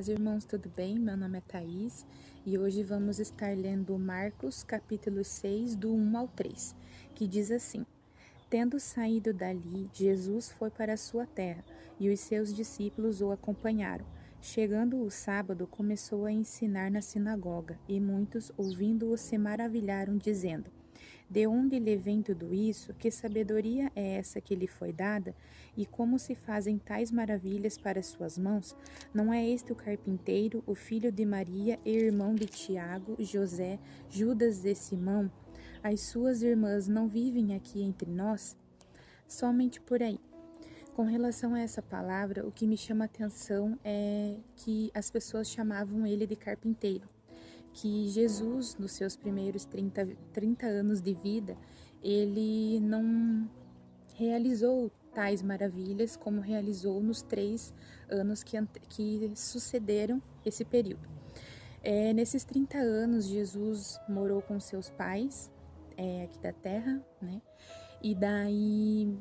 paz, irmãos, tudo bem? Meu nome é Thaís e hoje vamos estar lendo Marcos, capítulo 6, do 1 ao 3, que diz assim: Tendo saído dali, Jesus foi para a sua terra e os seus discípulos o acompanharam. Chegando o sábado, começou a ensinar na sinagoga e muitos, ouvindo-o, se maravilharam, dizendo: De onde lhe vem tudo isso? Que sabedoria é essa que lhe foi dada? E como se fazem tais maravilhas para suas mãos? Não é este o carpinteiro, o filho de Maria e irmão de Tiago, José, Judas e Simão? As suas irmãs não vivem aqui entre nós? Somente por aí. Com relação a essa palavra, o que me chama a atenção é que as pessoas chamavam ele de carpinteiro. Que Jesus, nos seus primeiros 30 anos de vida, ele não realizou tais maravilhas como realizou nos 3 anos que sucederam esse período. Nesses 30 anos, Jesus morou com seus pais, aqui da terra, né? E daí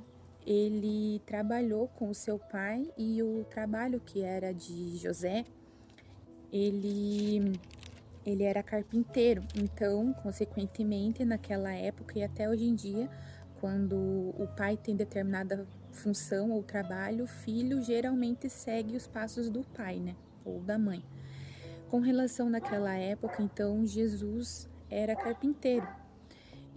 ele trabalhou com o seu pai, e o trabalho que era de José, ele era carpinteiro. Então, consequentemente, naquela época e até hoje em dia, quando o pai tem determinada função ou trabalho, o filho geralmente segue os passos do pai, né? Ou da mãe. Com relação naquela época, então, Jesus era carpinteiro.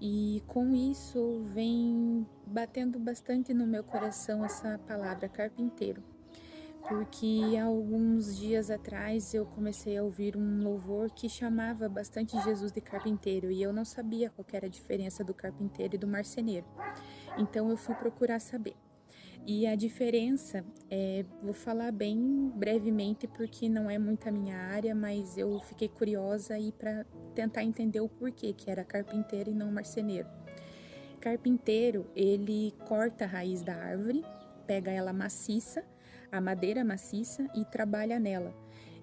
E com isso vem batendo bastante no meu coração essa palavra carpinteiro, porque há alguns dias atrás eu comecei a ouvir um louvor que chamava bastante Jesus de carpinteiro, e eu não sabia qual que era a diferença do carpinteiro e do marceneiro. Então eu fui procurar saber. E a diferença, vou falar bem brevemente porque não é muito a minha área, mas eu fiquei curiosa e para tentar entender o porquê que era carpinteiro e não marceneiro. Carpinteiro, ele corta a raiz da árvore, pega ela maciça, a madeira maciça, e trabalha nela.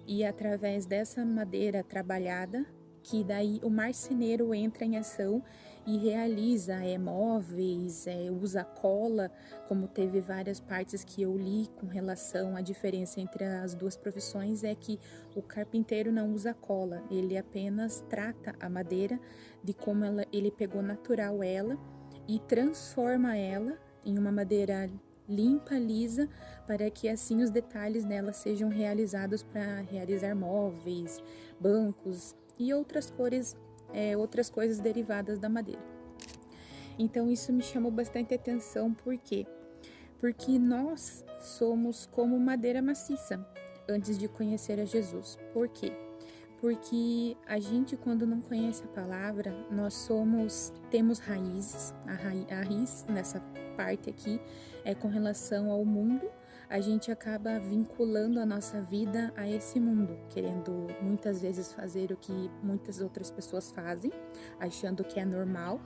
E através dessa madeira trabalhada, que daí o marceneiro entra em ação e realiza móveis, usa cola, como teve várias partes que eu li com relação à diferença entre as duas profissões, é que o carpinteiro não usa cola, ele apenas trata a madeira de como ele pegou natural ela e transforma ela em uma madeira limpa, lisa, para que assim os detalhes nela sejam realizados para realizar móveis, bancos e outras coisas derivadas da madeira. Então isso me chamou bastante atenção, por quê? Porque nós somos como madeira maciça antes de conhecer a Jesus. Por quê? Porque a gente, quando não conhece a palavra, temos raízes, a raiz nessa parte aqui é com relação ao mundo. A gente acaba vinculando a nossa vida a esse mundo, querendo muitas vezes fazer o que muitas outras pessoas fazem, achando que é normal.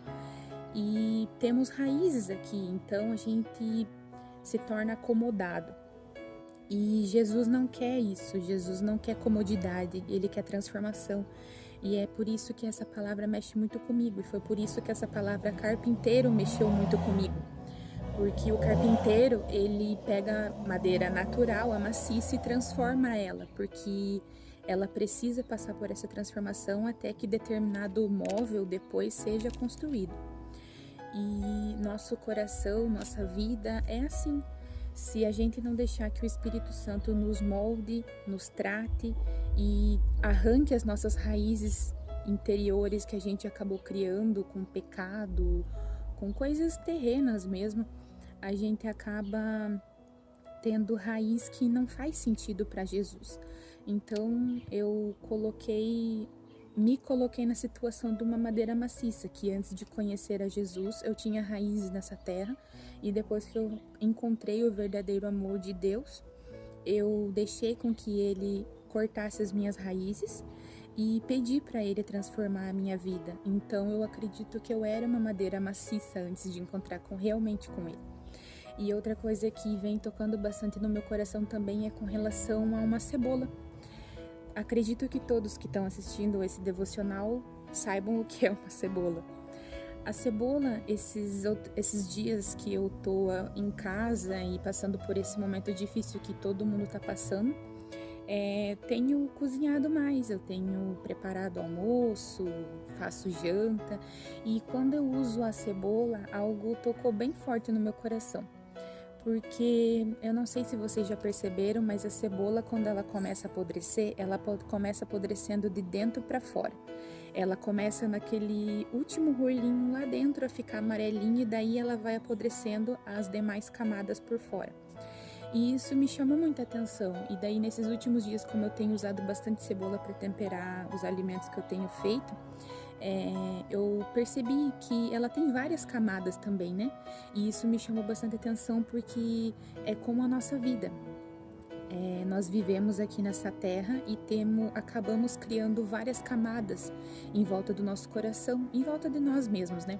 E temos raízes aqui, então a gente se torna acomodado. E Jesus não quer isso, Jesus não quer comodidade, ele quer transformação. E é por isso que essa palavra mexe muito comigo, e foi por isso que essa palavra carpinteiro mexeu muito comigo. Porque o carpinteiro, ele pega madeira natural, a maciça, e transforma ela, porque ela precisa passar por essa transformação até que determinado móvel depois seja construído. E nosso coração, nossa vida é assim. Se a gente não deixar que o Espírito Santo nos molde, nos trate e arranque as nossas raízes interiores que a gente acabou criando com pecado, com coisas terrenas mesmo, a gente acaba tendo raiz que não faz sentido para Jesus. Então eu me coloquei na situação de uma madeira maciça, que antes de conhecer a Jesus eu tinha raízes nessa terra, e depois que eu encontrei o verdadeiro amor de Deus, eu deixei com que ele cortasse as minhas raízes e pedi para ele transformar a minha vida. Então eu acredito que eu era uma madeira maciça antes de encontrar realmente com ele. E outra coisa que vem tocando bastante no meu coração também é com relação a uma cebola. Acredito que todos que estão assistindo esse devocional saibam o que é uma cebola. A cebola, esses dias que eu tô em casa e passando por esse momento difícil que todo mundo tá passando, tenho cozinhado mais, eu tenho preparado almoço, faço janta, e quando eu uso a cebola, algo tocou bem forte no meu coração. Porque eu não sei se vocês já perceberam, mas a cebola, quando ela começa a apodrecer, ela começa apodrecendo de dentro para fora. Ela começa naquele último rolinho lá dentro a ficar amarelinha e daí ela vai apodrecendo as demais camadas por fora. E isso me chama muita atenção. E daí, nesses últimos dias, como eu tenho usado bastante cebola para temperar os alimentos que eu tenho feito, eu percebi que ela tem várias camadas também, né? E isso me chamou bastante atenção porque é como a nossa vida. Nós vivemos aqui nessa terra e acabamos criando várias camadas em volta do nosso coração, em volta de nós mesmos, né?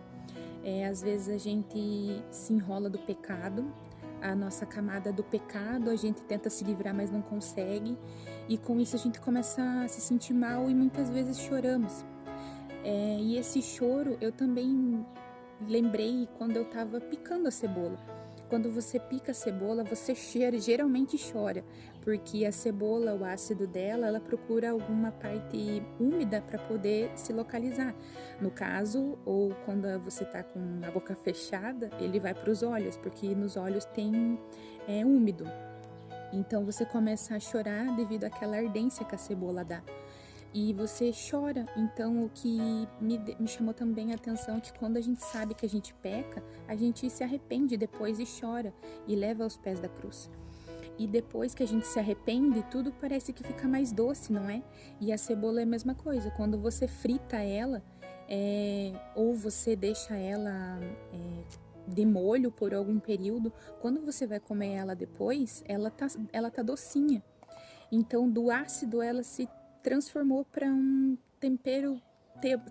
Às vezes a gente se enrola do pecado, a nossa camada do pecado, a gente tenta se livrar, mas não consegue, e com isso a gente começa a se sentir mal e muitas vezes choramos. E esse choro eu também lembrei quando eu estava picando a cebola. Quando você pica a cebola, você geralmente chora, porque a cebola, o ácido dela, ela procura alguma parte úmida para poder se localizar. No caso, ou quando você está com a boca fechada, ele vai para os olhos, porque nos olhos tem úmido. Então você começa a chorar devido àquela ardência que a cebola dá. E você chora. Então, o que me chamou também a atenção é que quando a gente sabe que a gente peca, a gente se arrepende depois e chora e leva aos pés da cruz. E depois que a gente se arrepende, tudo parece que fica mais doce, não é? E a cebola é a mesma coisa. Quando você frita ela, ou você deixa ela de molho por algum período, quando você vai comer ela depois, ela tá docinha. Então, do ácido, ela se transformou para um tempero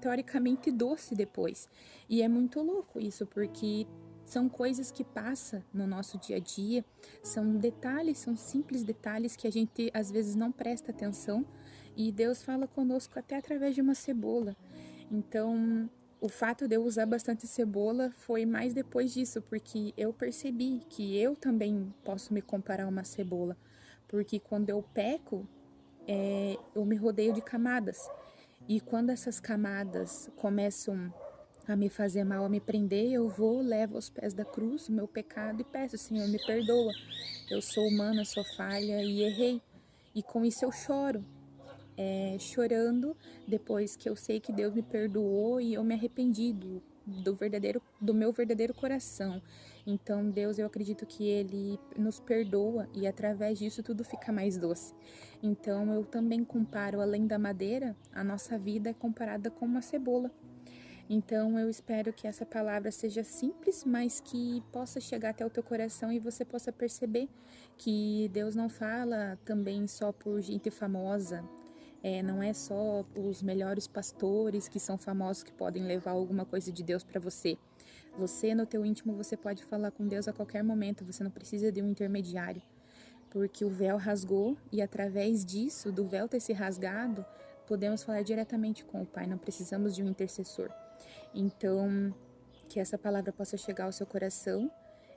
teoricamente doce depois. E é muito louco isso, porque são coisas que passam no nosso dia a dia, são detalhes, são simples detalhes que a gente às vezes não presta atenção e Deus fala conosco até através de uma cebola. Então, o fato de eu usar bastante cebola foi mais depois disso, porque eu percebi que eu também posso me comparar a uma cebola, porque quando eu peco, eu me rodeio de camadas. E quando essas camadas começam a me fazer mal, a me prender, eu vou, levo aos pés da cruz o meu pecado e peço, Senhor, me perdoa. Eu sou humana, sou falha e errei. E com isso eu choro, chorando depois que eu sei que Deus me perdoou e eu me arrependi do meu verdadeiro coração. Então, Deus, eu acredito que Ele nos perdoa e através disso tudo fica mais doce. Então, eu também comparo, além da madeira, a nossa vida é comparada com uma cebola. Então, eu espero que essa palavra seja simples, mas que possa chegar até o teu coração e você possa perceber que Deus não fala também só por gente famosa. Não é só os melhores pastores que são famosos que podem levar alguma coisa de Deus para você. Você, no teu íntimo, você pode falar com Deus a qualquer momento, você não precisa de um intermediário, porque o véu rasgou e através disso, do véu ter se rasgado, podemos falar diretamente com o Pai, não precisamos de um intercessor. Então, que essa palavra possa chegar ao seu coração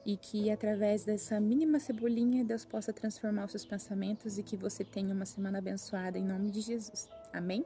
e que através dessa mínima cebolinha Deus possa transformar os seus pensamentos e que você tenha uma semana abençoada em nome de Jesus. Amém?